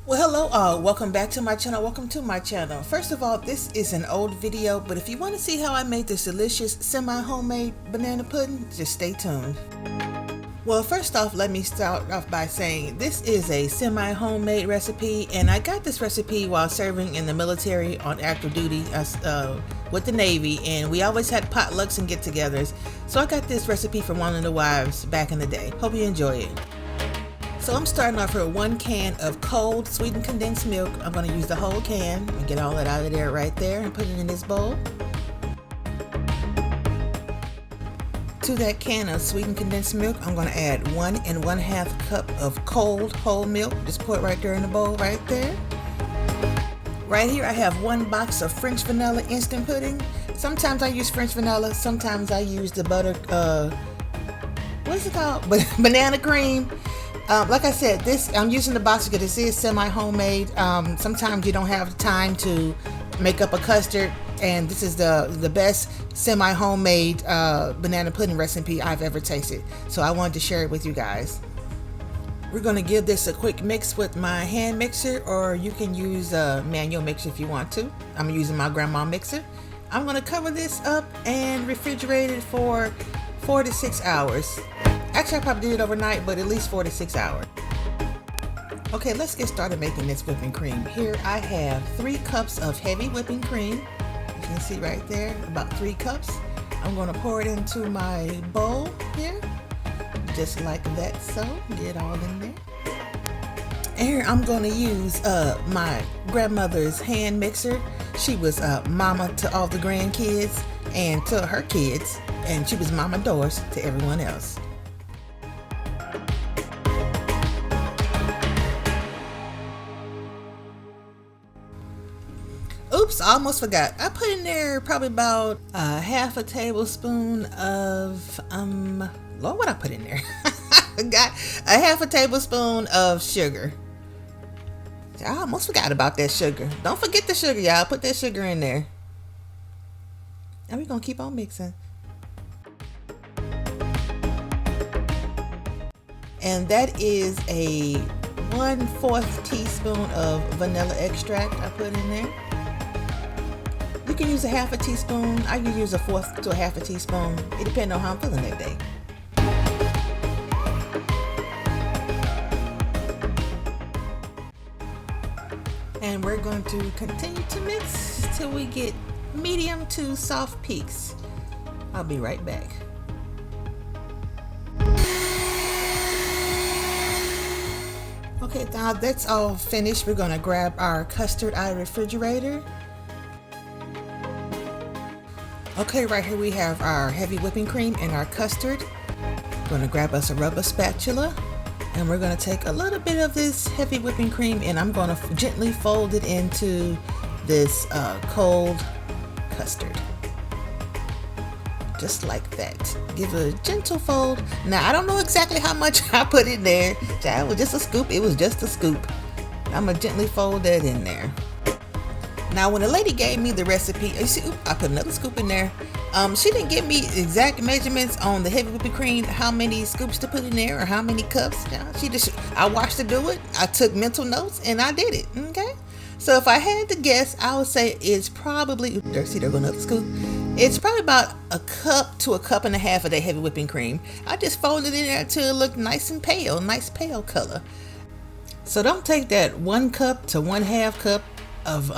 Well, hello all, welcome back to my channel, welcome to my channel. First of all, this is an old video, but if you want to see how I made this delicious semi-homemade banana pudding, just stay tuned. Well, first off, let me start off by saying this is a semi-homemade recipe, and I got this recipe while serving in the military on active duty with the Navy, and we always had potlucks and get-togethers, so I got this recipe from one of the wives back in the day. Hope you enjoy it. So I'm starting off with 1 can of cold sweetened condensed milk. I'm going to use the whole can and get all that out of there right there and put it in this bowl. To that can of sweetened condensed milk, I'm going to add 1 1/2 cup of cold whole milk. Just pour it right there in the bowl right there. Right here I have 1 box of French vanilla instant pudding. Sometimes I use French vanilla, sometimes I use the butter, what is it called? Banana cream. Like I said, I'm using the box because this is semi-homemade. Sometimes you don't have time to make up a custard, and this is the best semi-homemade banana pudding recipe I've ever tasted. So I wanted to share it with you guys. We're going to give this a quick mix with my hand mixer, or you can use a manual mixer if you want to. I'm using my grandma mixer. I'm going to cover this up and refrigerate it for 4 to 6 hours. Actually, I probably did it overnight, but at least 4 to 6 hours. Okay, let's get started making this whipping cream. Here I have 3 cups of heavy whipping cream. You can see right there, about 3 cups. I'm going to pour it into my bowl here, just like that, so get all in there. And here I'm going to use my grandmother's hand mixer. She was mama to all the grandkids and to her kids, and she was mama doors to everyone else. Oops, I almost forgot. I put in there probably about 1/2 tablespoon of, Lord, what I put in there? I forgot. 1/2 tablespoon of sugar. I almost forgot about that sugar. Don't forget the sugar, y'all. Put that sugar in there. And we're going to keep on mixing. And that is a 1/4 teaspoon of vanilla extract I put in there. You can use a 1/2 teaspoon. I can use a 1/4 to a 1/2 teaspoon. It depends on how I'm feeling that day. And we're going to continue to mix till we get medium to soft peaks. I'll be right back. Okay, now that's all finished. We're going to grab our custard out of the refrigerator. Okay, right here we have our heavy whipping cream and our custard. We're going to grab us a rubber spatula, and we're going to take a little bit of this heavy whipping cream, and I'm going to gently fold it into this cold custard. Just like that. Give it a gentle fold. Now, I don't know exactly how much I put in there. It was just a scoop. It was just a scoop. I'm going to gently fold that in there. Now, when the lady gave me the recipe, you see, I put another scoop in there. She didn't give me exact measurements on the heavy whipping cream, how many scoops to put in there or how many cups. I watched her do it. I took mental notes and I did it. Okay. So if I had to guess, I would say it's probably, see, there goes another scoop. It's probably about 1 cup to 1.5 cups of that heavy whipping cream. I just folded it in there until it looked nice and pale, nice pale color. So don't take that 1 cup to 1/2 cup of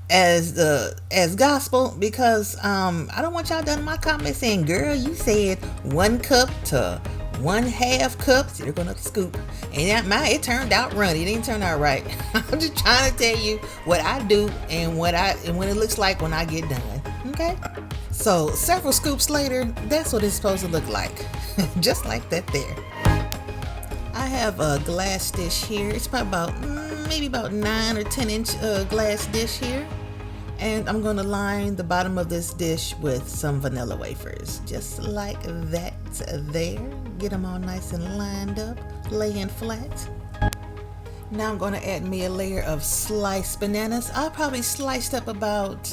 as gospel, because I don't want y'all down in my comments saying, girl, you said 1 cup to 1/2 cup. See, they're going to scoop, and it turned out runny. It didn't turn out right. I'm just trying to tell you what I do and what it looks like when I get done. Okay, so several scoops later, that's what it's supposed to look like. Just like that there. I have a glass dish here. It's probably about maybe about 9 or 10 inch glass dish here, and I'm going to line the bottom of this dish with some vanilla wafers, just like that there. Get them all nice and lined up, laying flat. Now I'm going to add me a layer of sliced bananas. I probably sliced up about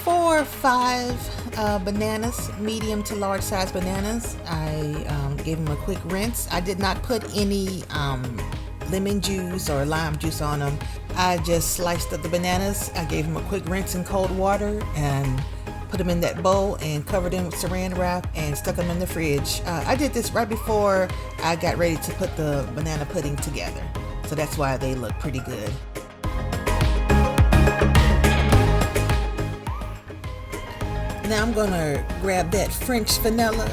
4 or 5 bananas, medium to large size bananas. I gave them a quick rinse. I did not put any lemon juice or lime juice on them. I just sliced up the bananas. I gave them a quick rinse in cold water and put them in that bowl and covered them with saran wrap and stuck them in the fridge. I did this right before I got ready to put the banana pudding together. So that's why they look pretty good. Now I'm gonna grab that French vanilla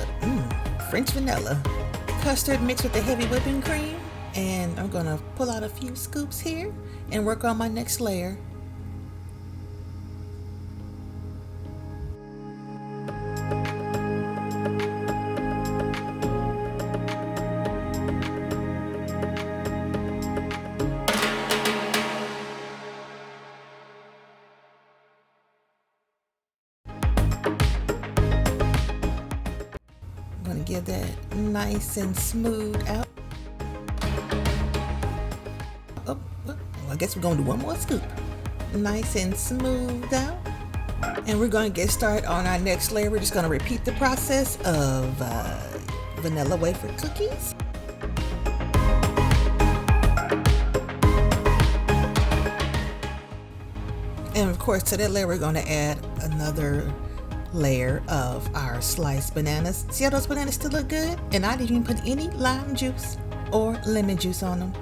custard mixed with the heavy whipping cream, and I'm gonna pull out a few scoops here and work on my next layer. I'm gonna get that nice and smooth out. Oh, well, I guess we're gonna do one more scoop. Nice and smooth out. And we're gonna get started on our next layer. We're just gonna repeat the process of vanilla wafer cookies. And of course, to that layer, we're gonna add another layer of our sliced bananas. See how those bananas still look good? And I didn't even put any lime juice or lemon juice on them.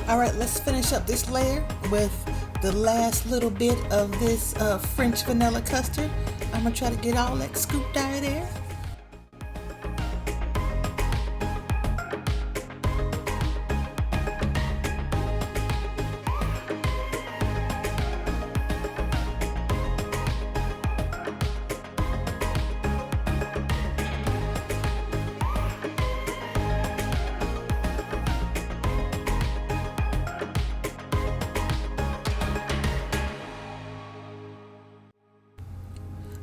All right, let's finish up this layer with the last little bit of this French vanilla custard. I'm gonna try to get all that scooped out of there.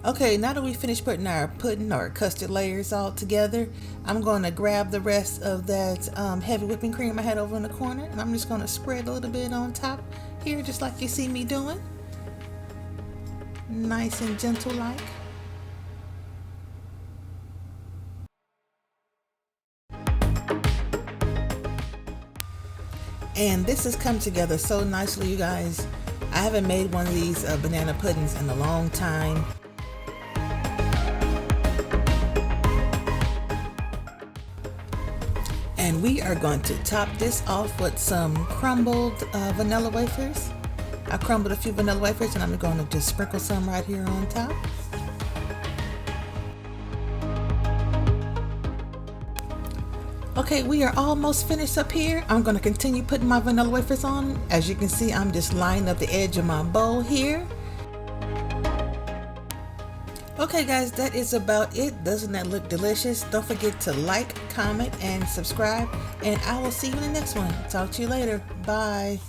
Okay, now that we finished putting our pudding or custard layers all together, I'm going to grab the rest of that heavy whipping cream I had over in the corner, and I'm just going to spread a little bit on top here, just like you see me doing. Nice and gentle like. And this has come together so nicely, you guys. I haven't made one of these banana puddings in a long time. And we are going to top this off with some crumbled vanilla wafers. I crumbled a few vanilla wafers, and I'm going to just sprinkle some right here on top. Okay, we are almost finished up here. I'm going to continue putting my vanilla wafers on. As you can see, I'm just lining up the edge of my bowl here. Okay guys, that is about it. Doesn't that look delicious? Don't forget to like, comment, and subscribe, and I will see you in the next one. Talk to you later. Bye.